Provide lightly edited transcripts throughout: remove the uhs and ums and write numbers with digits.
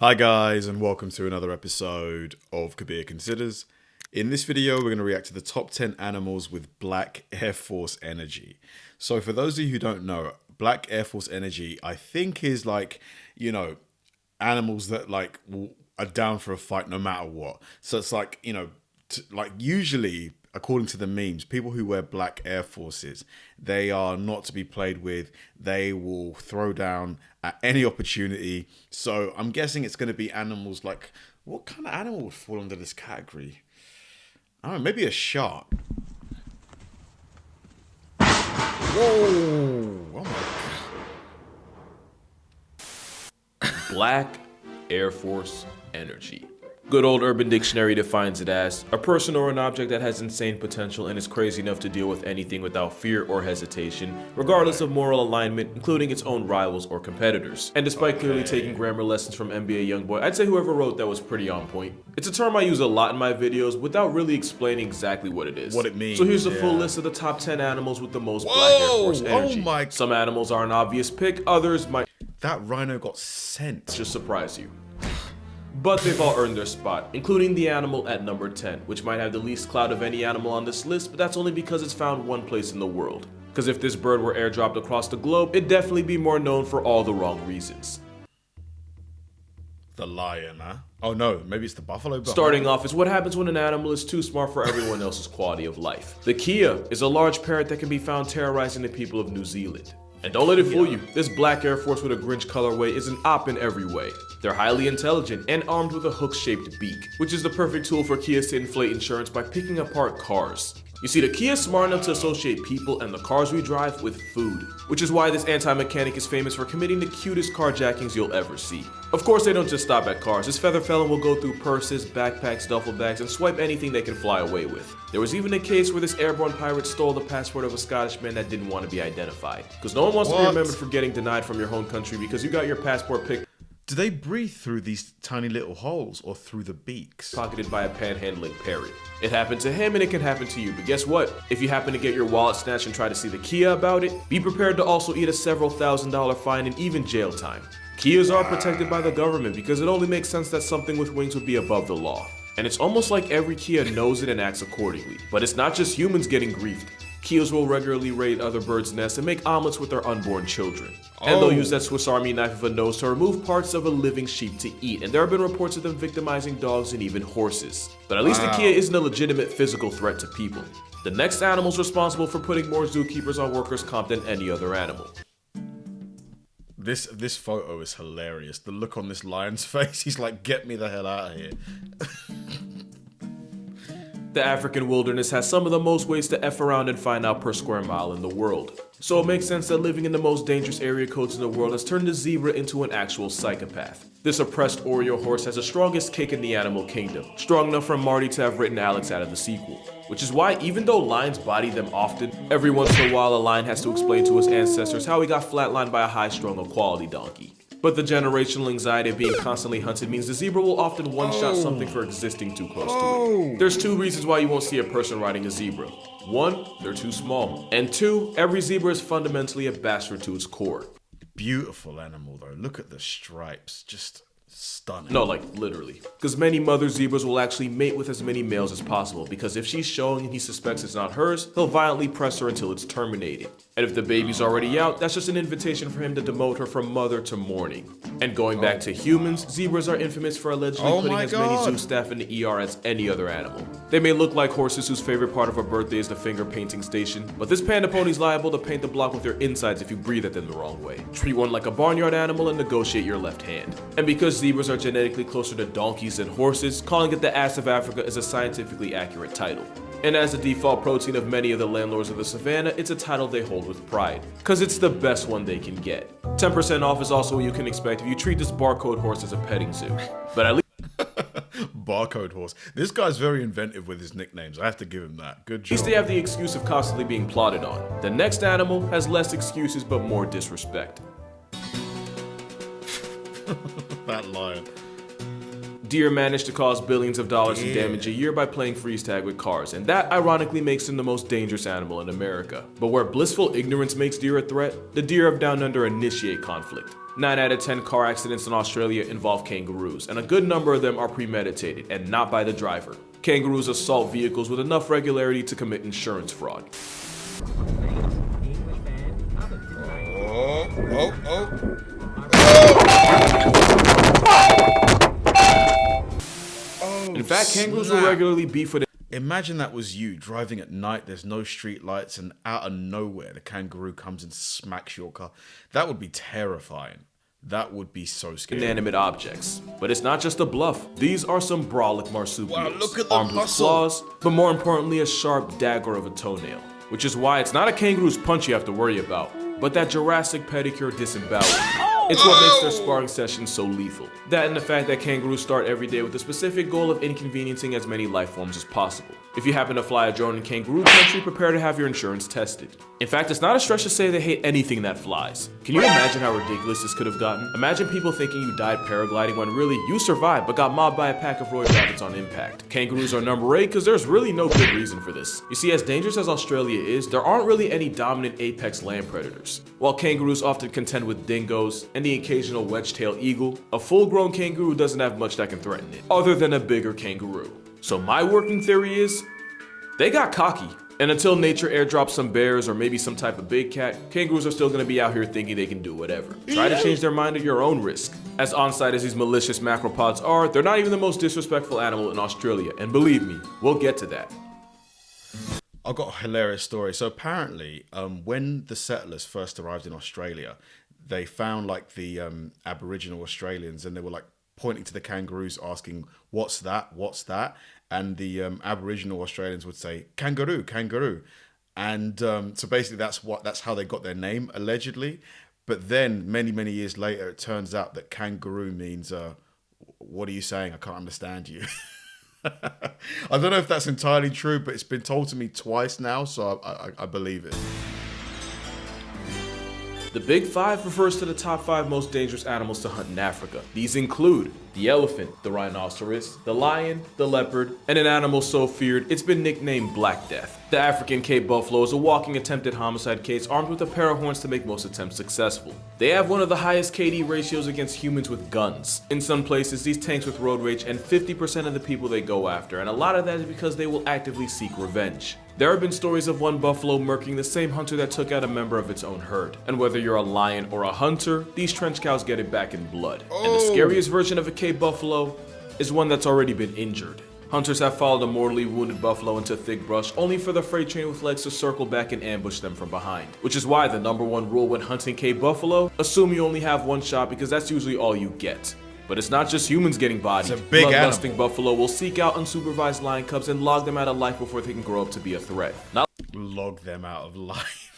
Hi guys, and welcome to another episode of Kabir Considers. In this video, we're going to react to the top 10 animals with Black Air Force energy. So for those of you who don't know, Black Air Force energy, I think is like, animals that are down for a fight no matter what. So it's like, usually, according to the memes, people who wear black Air Forces, they are not to be played with. They will throw down at any opportunity. So I'm guessing it's going to be animals like, what kind of animal would fall under this category? I don't know, maybe a shark. Whoa! Oh my God. Black Air Force energy. Good old Urban Dictionary defines it as a person or an object that has insane potential and is crazy enough to deal with anything without fear or hesitation, regardless of moral alignment, including its own rivals or competitors. And despite clearly taking grammar lessons from NBA YoungBoy, I'd say whoever wrote that was pretty on point. It's a term I use a lot in my videos without really explaining exactly what it is. What it means. So here's a full list of the top 10 animals with the most Black Air Force energy. Oh my. Some animals are an obvious pick, others might That rhino got sent. just surprise you. But they've all earned their spot, including the animal at number 10, which might have the least clout of any animal on this list, but that's only because it's found one place in the world. Because if this bird were airdropped across the globe, it'd definitely be more known for all the wrong reasons. The lion, huh? Oh no, maybe it's the buffalo. Starting off is what happens when an animal is too smart for everyone else's quality of life. The Akia is a large parrot that can be found terrorizing the people of New Zealand. And don't let it fool you, this Black Air Force with a Grinch colorway is an op in every way. They're highly intelligent and armed with a hook-shaped beak, which is the perfect tool for Kias to inflate insurance by picking apart cars. You see, the Kia is smart enough to associate people and the cars we drive with food, which is why this anti-mechanic is famous for committing the cutest carjackings you'll ever see. Of course, they don't just stop at cars. This feather felon will go through purses, backpacks, duffel bags, and swipe anything they can fly away with. There was even a case where this airborne pirate stole the passport of a Scottish man that didn't want to be identified. Because no one wants to be remembered for getting denied from your home country because you got your passport picked. Do they breathe through these tiny little holes or through the beaks? Pocketed by a panhandling parrot. It happened to him and it can happen to you, but guess what? If you happen to get your wallet snatched and try to see the Kia about it, be prepared to also eat a several $1,000 fine and even jail time. Kias are protected by the government because it only makes sense that something with wings would be above the law. And it's almost like every Kia knows it and acts accordingly. But it's not just humans getting griefed. Kias will regularly raid other birds' nests and make omelets with their unborn children. And they'll use that Swiss Army knife of a nose to remove parts of a living sheep to eat, and there have been reports of them victimizing dogs and even horses. But at least the Kia isn't a legitimate physical threat to people. The next animal's responsible for putting more zookeepers on workers' comp than any other animal. This photo is hilarious. The look on this lion's face, he's like, get me the hell out of here. The African wilderness has some of the most ways to F around and find out per square mile in the world. So it makes sense that living in the most dangerous area codes in the world has turned the zebra into an actual psychopath. This oppressed Oreo horse has the strongest kick in the animal kingdom, strong enough for Marty to have written Alex out of the sequel. Which is why, even though lions body them often, every once in a while a lion has to explain to his ancestors how he got flatlined by a high-strung equality donkey. But the generational anxiety of being constantly hunted means the zebra will often one-shot something for existing too close to it. There's two reasons why you won't see a person riding a zebra. One, they're too small. And two, every zebra is fundamentally a bastard to its core. Beautiful animal though. Look at the stripes. Just stunning. No, like literally. Because many mother zebras will actually mate with as many males as possible, because if she's showing and he suspects it's not hers, he'll violently press her until it's terminated. And if the baby's already out, that's just an invitation for him to demote her from mother to mourning. And going back to humans, zebras are infamous for allegedly putting as many zoo staff in the ER as any other animal. They may look like horses whose favorite part of a birthday is the finger painting station, but this panda pony's liable to paint the block with their insides if you breathe at them the wrong way. Treat one like a barnyard animal and negotiate your left hand. And because zebras are genetically closer to donkeys than horses, calling it the ass of Africa is a scientifically accurate title. And as the default protein of many of the landlords of the savannah, it's a title they hold with pride, cause it's the best one they can get. 10% off is also what you can expect if you treat this barcode horse as a petting zoo. But at least Barcode horse. This guy's very inventive with his nicknames. I have to give him that. Good job. at least they have the excuse of constantly being plotted on. The next animal has less excuses but more disrespect. That lion. Deer manage to cause billions of dollars in damage a year by playing freeze tag with cars, and that ironically makes them the most dangerous animal in America. But where blissful ignorance makes deer a threat, the deer of Down Under initiate conflict. 9 out of 10 car accidents in Australia involve kangaroos, and a good number of them are premeditated and not by the driver. Kangaroos assault vehicles with enough regularity to commit insurance fraud. In fact, kangaroos will regularly beef with it. Imagine that was you driving at night, there's no street lights, and out of nowhere the kangaroo comes and smacks your car. That would be terrifying. That would be so scary. Inanimate objects. But it's not just a bluff. These are some brolic marsupials, wow, look at the armed with muscle. claws, but more importantly a sharp dagger of a toenail. Which is why it's not a kangaroo's punch you have to worry about, but that Jurassic pedicure disembowelment. It's what makes their sparring sessions so lethal. That and the fact that kangaroos start every day with the specific goal of inconveniencing as many life forms as possible. If you happen to fly a drone in kangaroo country, prepare to have your insurance tested. In fact, it's not a stretch to say they hate anything that flies. Can you imagine how ridiculous this could have gotten? Imagine people thinking you died paragliding when really you survived but got mobbed by a pack of roid rabbits on impact. Kangaroos are number 8 because there's really no good reason for this. You see, as dangerous as Australia is, there aren't really any dominant apex land predators. While kangaroos often contend with dingoes and the occasional wedge-tailed eagle, a full-grown kangaroo doesn't have much that can threaten it, other than a bigger kangaroo. So my working theory is, they got cocky. And until nature airdrops some bears or maybe some type of big cat, kangaroos are still gonna be out here thinking they can do whatever. Try to change their mind at your own risk. As on-site as these malicious macropods are, they're not even the most disrespectful animal in Australia, and believe me, we'll get to that. I've got a hilarious story. So apparently, when the settlers first arrived in Australia, they found like the Aboriginal Australians, and they were like pointing to the kangaroos, asking, "What's that? What's that?" And the Aboriginal Australians would say, "Kangaroo, kangaroo," and so basically that's how they got their name allegedly. But then many years later, it turns out that kangaroo means, "What are you saying? I can't understand you." I don't know if that's entirely true, but it's been told to me twice now, so I believe it. The Big Five refers to the top 5 most dangerous animals to hunt in Africa. These include the elephant, the rhinoceros, the lion, the leopard, and an animal so feared it's been nicknamed Black Death. The African Cape buffalo is a walking attempted homicide case armed with a pair of horns to make most attempts successful. They have one of the highest KD ratios against humans with guns. In some places, these tanks with road rage and 50% of the people they go after, and a lot of that is because they will actively seek revenge. There have been stories of one buffalo murking the same hunter that took out a member of its own herd. And whether you're a lion or a hunter, these trench cows get it back in blood. And the scariest version of a Cape buffalo is one that's already been injured. Hunters have followed a mortally wounded buffalo into thick brush, only for the freight train with legs to circle back and ambush them from behind. Which is why the #1 rule when hunting Cape buffalo, assume you only have one shot because that's usually all you get. But it's not just humans getting bodied. It's a big Bloodlusting buffalo will seek out unsupervised lion cubs and log them out of life before they can grow up to be a threat. Not Log them out of life.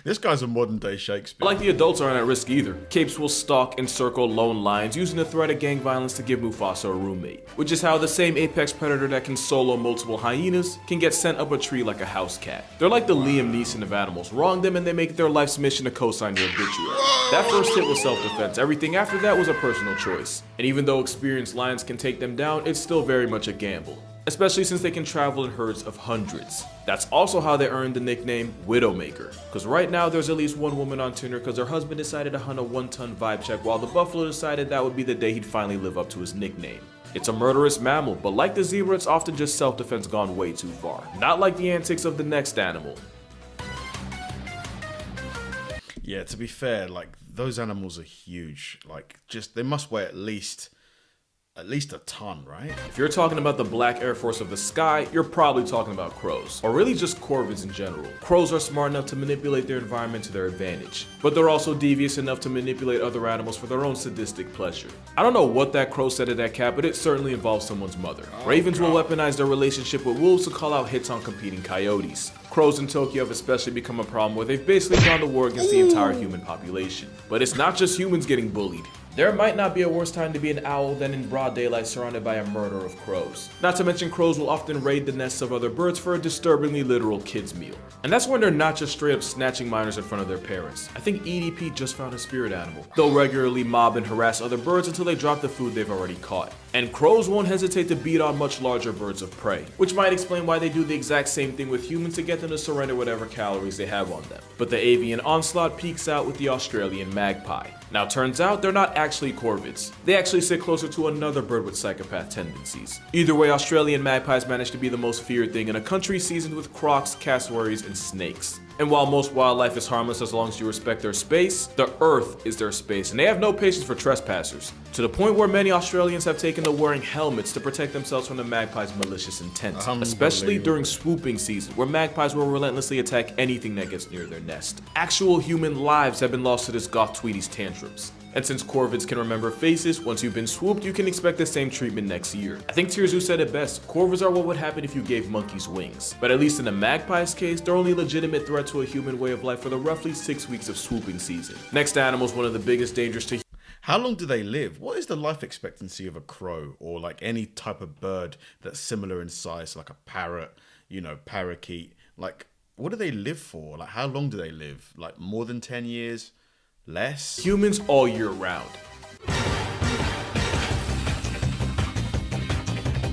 This guy's a modern day Shakespeare. like the adults aren't at risk either. Capes will stalk and circle lone lions, using the threat of gang violence to give Mufasa a roommate. Which is how the same apex predator that can solo multiple hyenas can get sent up a tree like a house cat. They're like the Liam Neeson of animals. Wrong them and they make it their life's mission to co-sign your obituary. That first hit was self-defense. Everything after that was a personal choice. And even though experienced lions can take them down, it's still very much a gamble. Especially since they can travel in herds of hundreds. That's also how they earned the nickname Widowmaker. Cause right now there's at least one woman on Tinder cause her husband decided to hunt a 1-ton vibe check while the buffalo decided that would be the day he'd finally live up to his nickname. It's a murderous mammal, but like the zebra, it's often just self-defense gone way too far. Not like the antics of the next animal. Yeah, to be fair, like those animals are huge. Like just they must weigh at least a ton, right? If you're talking about the Black Air Force of the sky, you're probably talking about crows, or really just corvids in general. Crows are smart enough to manipulate their environment to their advantage, but they're also devious enough to manipulate other animals for their own sadistic pleasure. I don't know what that crow said to that cat, but it certainly involves someone's mother. Ravens will weaponize their relationship with wolves to call out hits on competing coyotes. Crows in Tokyo have especially become a problem where they've basically gone to war against the entire human population. But it's not just humans getting bullied. There might not be a worse time to be an owl than in broad daylight surrounded by a murder of crows. Not to mention crows will often raid the nests of other birds for a disturbingly literal kids meal. And that's when they're not just straight up snatching minors in front of their parents. I think EDP just found a spirit animal. They'll regularly mob and harass other birds until they drop the food they've already caught. And crows won't hesitate to beat on much larger birds of prey, which might explain why they do the exact same thing with humans to get them to surrender whatever calories they have on them. But the avian onslaught peaks out with the Australian magpie. Now turns out they're not actually corvids. They actually sit closer to another bird with psychopath tendencies. Either way, Australian magpies manage to be the most feared thing in a country seasoned with crocs, cassowaries, and snakes. And while most wildlife is harmless as long as you respect their space, the earth is their space, and they have no patience for trespassers, to the point where many Australians have taken to wearing helmets to protect themselves from the magpie's malicious intent, especially during swooping season, where magpies will relentlessly attack anything that gets near their nest. Actual human lives have been lost to this goth Tweety's tantrums. And since corvids can remember faces, once you've been swooped, you can expect the same treatment next year. I think Tirzu said it best, corvids are what would happen if you gave monkeys wings. But at least in the magpie's case, they're only a legitimate threat to a human way of life for the roughly 6 weeks of swooping season. Next animal is one of the biggest dangers to How long do they live? What is the life expectancy of a crow or like any type of bird that's similar in size, like a parrot, parakeet? Like, what do they live for? Like, how long do they live? Like, more than 10 years? Less? humans all year round.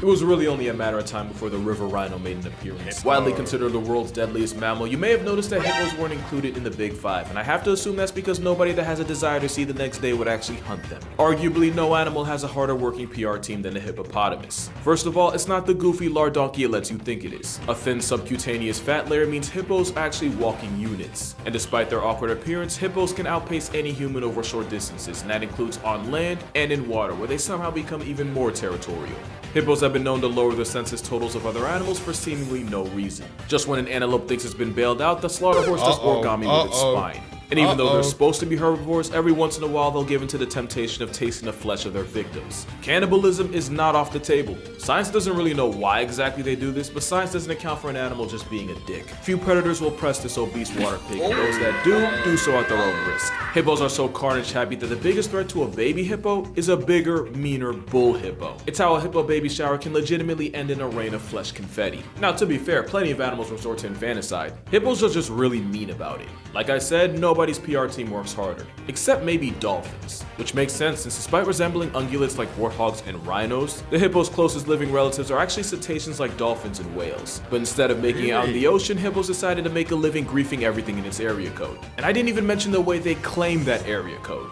It was really only a matter of time before the river rhino made an appearance. Widely considered the world's deadliest mammal, you may have noticed that hippos weren't included in the Big Five, and I have to assume that's because nobody that has a desire to see the next day would actually hunt them. Arguably, no animal has a harder working PR team than a hippopotamus. First of all, it's not the goofy lardonky it lets you think it is. A thin subcutaneous fat layer means hippos are actually walking units. And despite their awkward appearance, hippos can outpace any human over short distances, and that includes on land and in water, where they somehow become even more territorial. Hippos have been known to lower the census totals of other animals for seemingly no reason. Just when an antelope thinks it's been bailed out, the slaughter horse does origami with its spine. And even though they're supposed to be herbivores, every once in a while they'll give in to the temptation of tasting the flesh of their victims. Cannibalism is not off the table. Science doesn't really know why exactly they do this, but science doesn't account for an animal just being a dick. Few predators will press this obese water pig, and those that do so at their own risk. Hippos are so carnage happy that the biggest threat to a baby hippo is a bigger, meaner bull hippo. It's how a hippo baby shower can legitimately end in a rain of flesh confetti. Now, to be fair, plenty of animals resort to infanticide. Hippos are just really mean about it. Like I said, nobody's PR team works harder, except maybe dolphins, which makes sense since despite resembling ungulates like warthogs and rhinos, the hippo's closest living relatives are actually cetaceans like dolphins and whales. But instead of making it out in the ocean, hippos decided to make a living griefing everything in its area code. And I didn't even mention the way they claim that area code.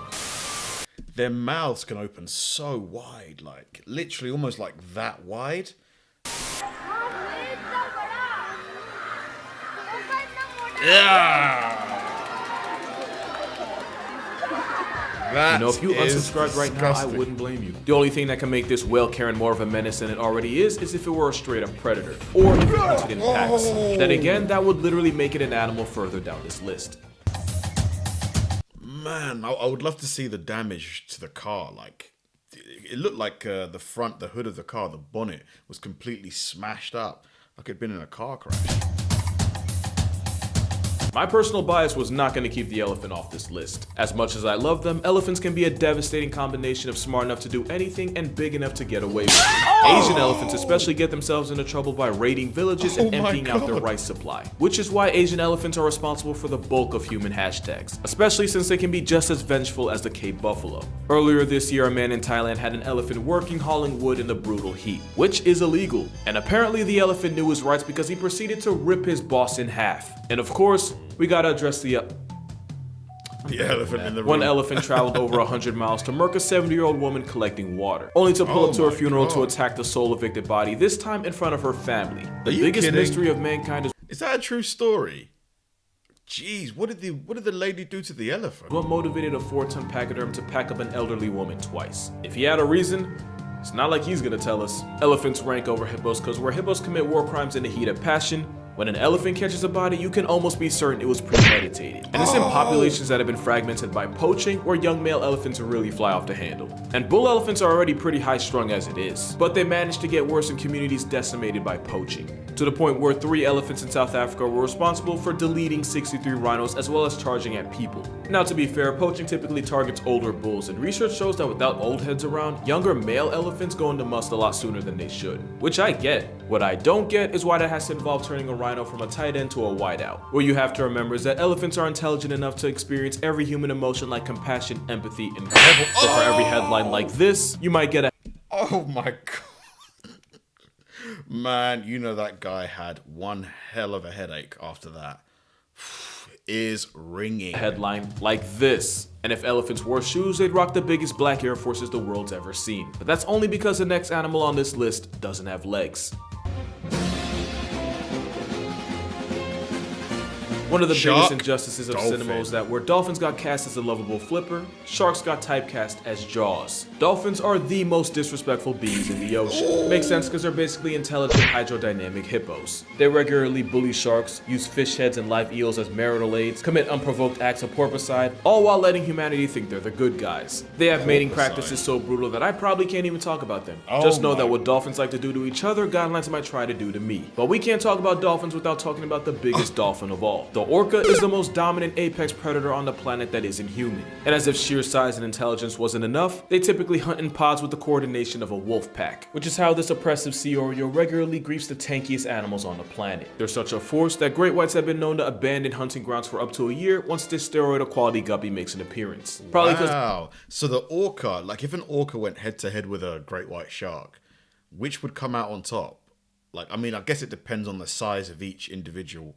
Their mouths can open so wide, like literally almost like that wide. Yeah. If you unsubscribed right now, I wouldn't blame you. The only thing that can make this whale Karen more of a menace than it already is if it were a straight up predator, or if it hunted in packs. Then again, that would literally make it an animal further down this list. Man, I would love to see the damage to the car. Like, it looked like the hood of the car, the bonnet was completely smashed up, like it'd been in a car crash. My personal bias was not going to keep the elephant off this list. As much as I love them, elephants can be a devastating combination of smart enough to do anything and big enough to get away with it. Asian elephants especially get themselves into trouble by raiding villages and emptying out their rice supply, which is why Asian elephants are responsible for the bulk of human hashtags, especially since they can be just as vengeful as the Cape buffalo. Earlier this year, a man in Thailand had an elephant working hauling wood in the brutal heat, which is illegal, and apparently the elephant knew his rights because he proceeded to rip his boss in half. And of course, we gotta address the elephant in the room. One elephant traveled over 100 miles to murk a 70-year-old woman collecting water, only to pull up to her funeral to attack the soul evicted body, this time in front of her family. The biggest mystery of mankind is that a true story? Jeez, what did the lady do to the elephant? What motivated a 4-ton pachyderm to pack up an elderly woman twice? If he had a reason, it's not like he's gonna tell us. Elephants rank over hippos because where hippos commit war crimes in the heat of passion, when an elephant catches a body, you can almost be certain it was premeditated. And it's in populations that have been fragmented by poaching where young male elephants really fly off the handle. And bull elephants are already pretty high strung as it is, but they managed to get worse in communities decimated by poaching, to the point where 3 elephants in South Africa were responsible for deleting 63 rhinos as well as charging at people. Now, to be fair, poaching typically targets older bulls, and research shows that without old heads around, younger male elephants go into must a lot sooner than they should, which I get. What I don't get is why that has to involve turning a rhino from a tight end to a wideout. What you have to remember is that elephants are intelligent enough to experience every human emotion like compassion, empathy, and care. So for every headline like this, you might get a oh my god. Man, that guy had one hell of a headache after that. is ringing. Headline like this. And if elephants wore shoes, they'd rock the biggest black Air Forces the world's ever seen. But that's only because the next animal on this list doesn't have legs. One of the biggest injustices of cinema is that where dolphins got cast as a lovable flipper, sharks got typecast as Jaws. Dolphins are the most disrespectful beings in the ocean. Makes sense because they're basically intelligent hydrodynamic hippos. They regularly bully sharks, use fish heads and live eels as marital aids, commit unprovoked acts of porpoising, all while letting humanity think they're the good guys. They have mating practices so brutal that I probably can't even talk about them. Just know that what dolphins like to do to each other, guidelines might try to do to me. But we can't talk about dolphins without talking about the biggest dolphin of all. The orca is the most dominant apex predator on the planet that isn't human. And as if sheer size and intelligence wasn't enough, they typically hunt in pods with the coordination of a wolf pack, which is how this oppressive sea Oreo regularly griefs the tankiest animals on the planet. They're such a force that great whites have been known to abandon hunting grounds for up to a year once this steroid quality guppy makes an appearance. Probably because So the orca, like if an orca went head to head with a great white shark, which would come out on top? Like, I mean, I guess it depends on the size of each individual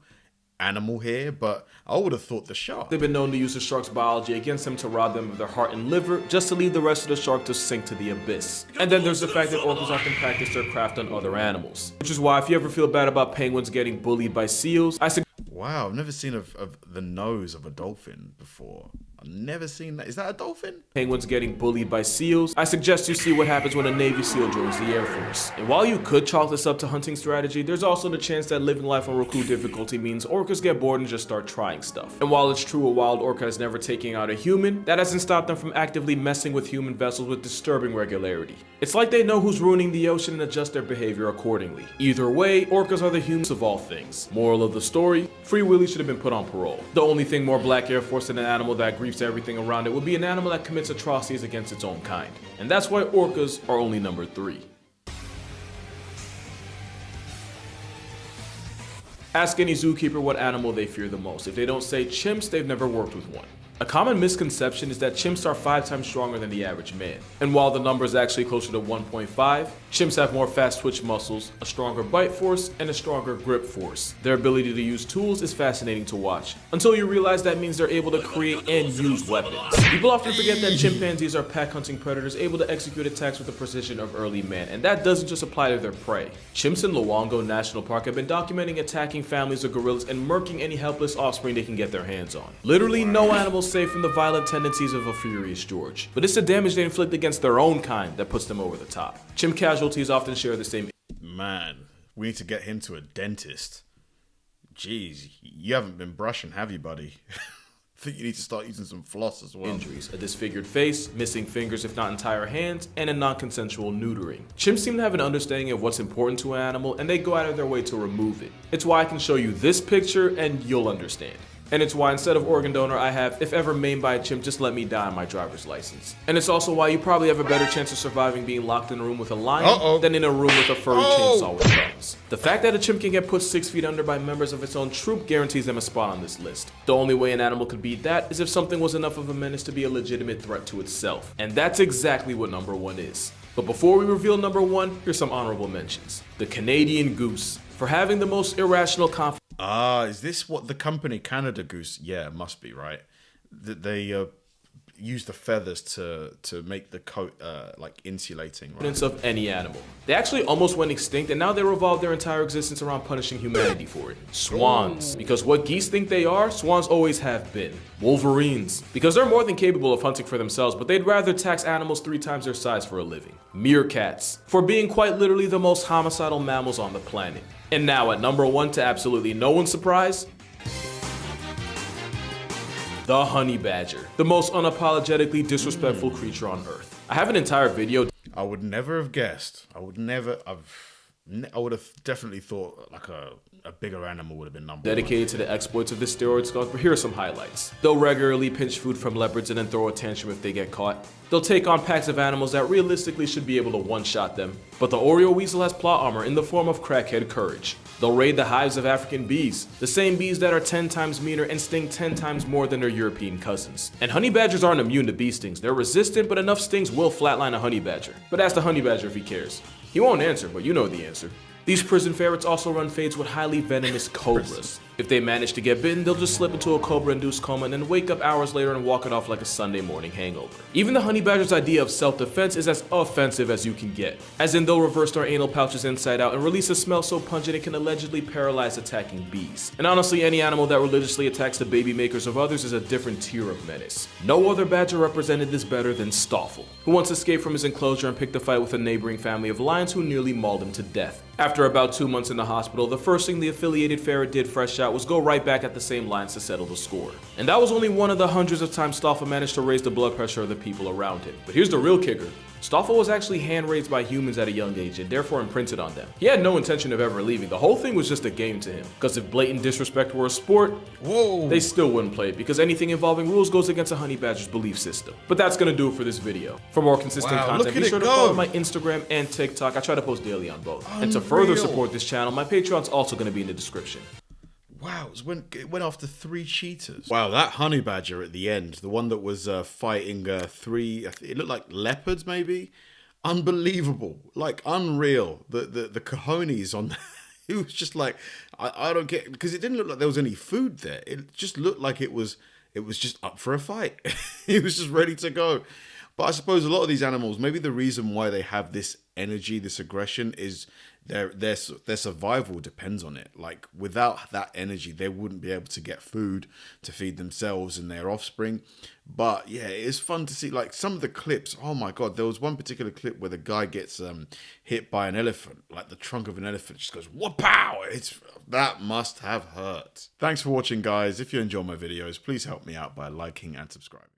animal here, but I would have thought the shark. They've been known to use the shark's biology against them to rob them of their heart and liver, just to leave the rest of the shark to sink to the abyss. And then there's the fact that orcas often practice their craft on other animals. Which is why if you ever feel bad about penguins getting bullied by seals, Wow, I've never seen of the nose of a dolphin before. I've never seen that. Is that a dolphin? Penguins getting bullied by seals, I suggest you see what happens when a Navy SEAL joins the Air Force. And while you could chalk this up to hunting strategy, there's also the chance that living life on Roku difficulty means orcas get bored and just start trying stuff. And while it's true a wild orca has never taken out a human, that hasn't stopped them from actively messing with human vessels with disturbing regularity. It's like they know who's ruining the ocean and adjust their behavior accordingly. Either way, orcas are the humans of all things. Moral of the story, Free Willy should have been put on parole. The only thing more black Air Force than an animal that griefs everything around it would be an animal that commits atrocities against its own kind. And that's why orcas are only number 3. Ask any zookeeper what animal they fear the most. If they don't say chimps, they've never worked with one. A common misconception is that chimps are 5 times stronger than the average man. And while the number is actually closer to 1.5, chimps have more fast twitch muscles, a stronger bite force, and a stronger grip force. Their ability to use tools is fascinating to watch, until you realize that means they're able to create and use weapons. People often forget that chimpanzees are pack hunting predators able to execute attacks with the precision of early man, and that doesn't just apply to their prey. Chimps in Luongo National Park have been documenting attacking families of gorillas and murking any helpless offspring they can get their hands on. Literally no animal safe from the violent tendencies of a furious George. But it's the damage they inflict against their own kind that puts them over the top. Chimp casualties often share the same. Man, we need to get him to a dentist. Jeez, you haven't been brushing, have you, buddy? I think you need to start using some floss as well. Injuries, a disfigured face, missing fingers if not entire hands, and a non-consensual neutering. Chimps seem to have an understanding of what's important to an animal, and they go out of their way to remove it. It's why I can show you this picture and you'll understand. And it's why instead of organ donor, I have, if ever maimed by a chimp, just let me die on my driver's license. And it's also why you probably have a better chance of surviving being locked in a room with a lion than in a room with a furry chainsaw with thumbs. The fact that a chimp can get put 6 feet under by members of its own troop guarantees them a spot on this list. The only way an animal could beat that is if something was enough of a menace to be a legitimate threat to itself. And that's exactly what number 1 is. But before we reveal number 1, here's some honorable mentions. The Canadian goose, for having the most irrational confidence. Is this what the company Canada Goose? Yeah, it must be, right? That they use the feathers to make the coat like insulating, right? Of any animal. They actually almost went extinct, and now they revolve their entire existence around punishing humanity for it. Swans, because what geese think they are, swans always have been. Wolverines, because they're more than capable of hunting for themselves, but they'd rather tax animals 3 times their size for a living. Meerkats, for being quite literally the most homicidal mammals on the planet. And now at number 1, to absolutely no one's surprise, the honey badger, the most unapologetically disrespectful creature on earth. I have an entire video. I would never have guessed. I would have definitely thought like a bigger animal would have been number 1. Dedicated to the exploits of this steroid skunk, but here are some highlights. They'll regularly pinch food from leopards and then throw a tantrum if they get caught. They'll take on packs of animals that realistically should be able to one-shot them. But the Oreo weasel has plot armor in the form of crackhead courage. They'll raid the hives of African bees, the same bees that are 10 times meaner and sting 10 times more than their European cousins. And honey badgers aren't immune to bee stings. They're resistant, but enough stings will flatline a honey badger. But ask the honey badger if he cares. He won't answer, but you know the answer. These prison ferrets also run fades with highly venomous cobras. If they manage to get bitten, they'll just slip into a cobra-induced coma and then wake up hours later and walk it off like a Sunday morning hangover. Even the honey badger's idea of self-defense is as offensive as you can get, as in they'll reverse their anal pouches inside out and release a smell so pungent it can allegedly paralyze attacking bees. And honestly, any animal that religiously attacks the baby makers of others is a different tier of menace. No other badger represented this better than Stoffel, who once escaped from his enclosure and picked a fight with a neighboring family of lions who nearly mauled him to death. After about 2 months in the hospital, the first thing the affiliated ferret did fresh out was go right back at the same lions to settle the score. And that was only one of the hundreds of times Stoffel managed to raise the blood pressure of the people around him. But here's the real kicker. Stoffel was actually hand-raised by humans at a young age and therefore imprinted on them. He had no intention of ever leaving. The whole thing was just a game to him. Because if blatant disrespect were a sport, they still wouldn't play it because anything involving rules goes against a honey badger's belief system. But that's gonna do it for this video. For more consistent content, be sure to follow my Instagram and TikTok. I try to post daily on both. And to further support this channel, my Patreon's also gonna be in the description. Wow, it went after 3 cheetahs. Wow, that honey badger at the end, the one that was fighting 3, it looked like leopards maybe? Unbelievable, like unreal. The cojones on that. It was just like, I don't get, because it didn't look like there was any food there. It just looked like it was just up for a fight. It was just ready to go. But I suppose a lot of these animals, maybe the reason why they have this energy, this aggression, is their survival depends on it. Like without that energy, they wouldn't be able to get food to feed themselves and their offspring. But yeah, it's fun to see like some of the clips. Oh my God, there was one particular clip where the guy gets hit by an elephant, like the trunk of an elephant just goes wha-pow! That must have hurt. Thanks for watching, guys. If you enjoy my videos, please help me out by liking and subscribing.